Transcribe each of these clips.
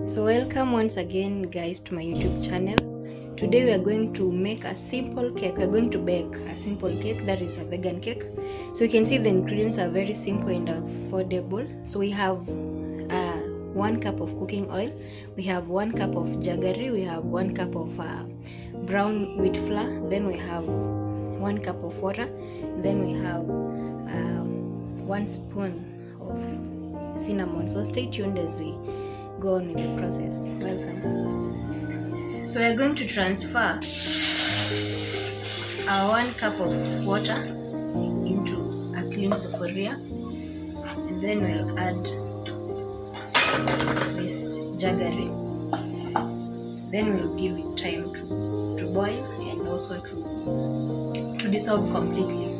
So welcome once again guys to my YouTube channel. Today we are going to make a simple cake. We are going to bake a simple cake that is a vegan cake. So you can see the ingredients are very simple and affordable. So we have 1 cup of cooking oil, we have 1 cup of jaggery, we have 1 cup of brown wheat flour, then we have 1 cup of water, then we have 1 spoon of cinnamon. So stay tuned as we go on with the process. Welcome. So we are going to transfer our 1 cup of water into a clean sufuria, and then we'll add this jaggery. Then we'll give it time to boil and also to dissolve completely.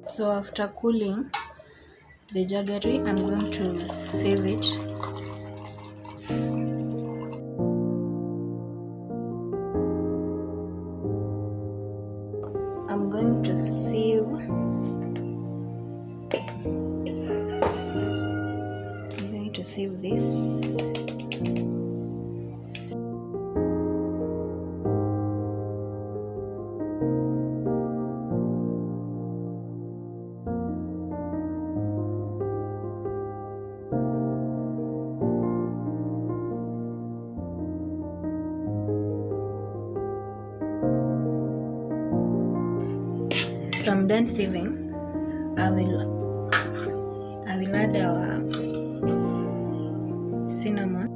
So after cooling the jaggery, I'm going to save it. I'm going to save this. So I'm done saving. I will add our cinnamon.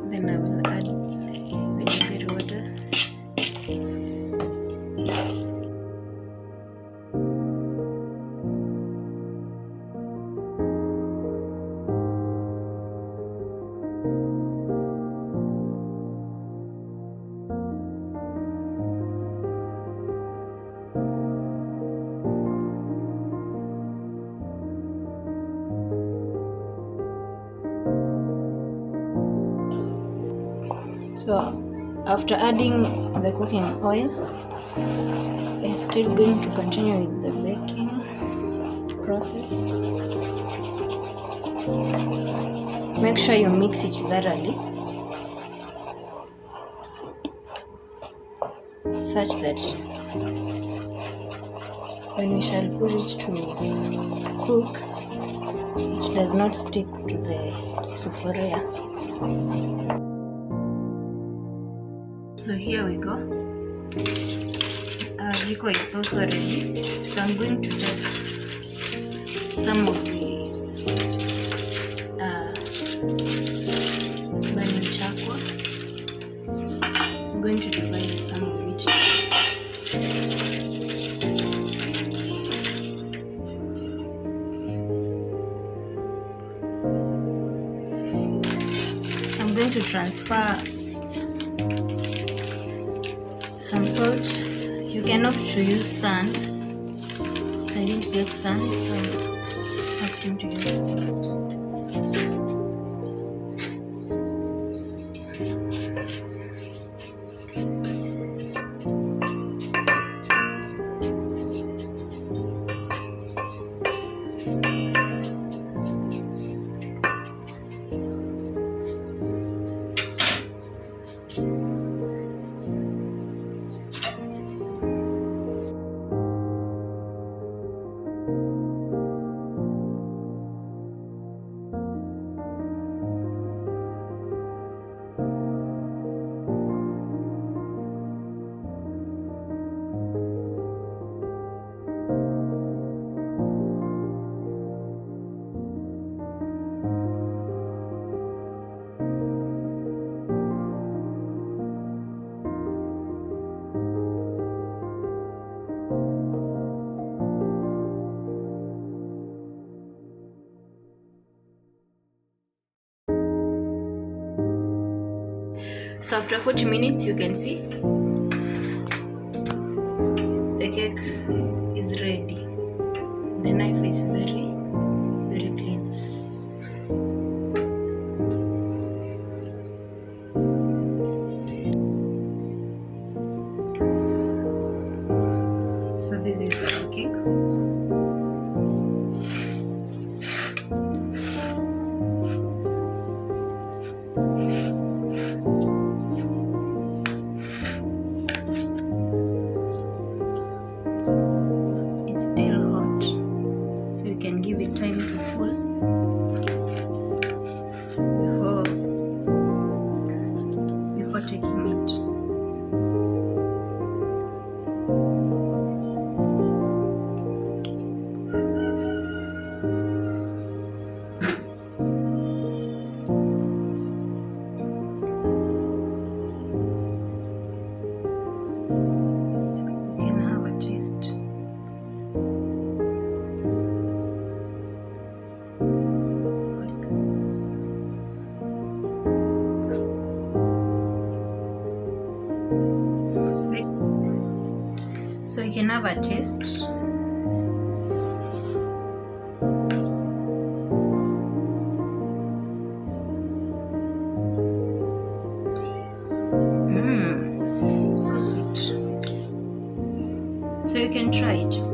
Then I will add the jaggery water. So after adding the cooking oil, I'm still going to continue with the baking process. Make sure you mix it thoroughly such that when we shall put it to cook, it does not stick to the sufuria. So here we go. Our jiko is also ready. So I'm going to take some of these burning charcoal. I'm going to divide some of it. I'm going to transfer some salt. You can opt to use sand. So I didn't get sand, so I'm opting to use salt. So So after 40 minutes, you can see the cake is ready. The knife is very, very clean. So this is our cake. It's still hot, so you can give it time to cool before taking it. So you can have a taste. So you can have a taste. So sweet. So you can try it.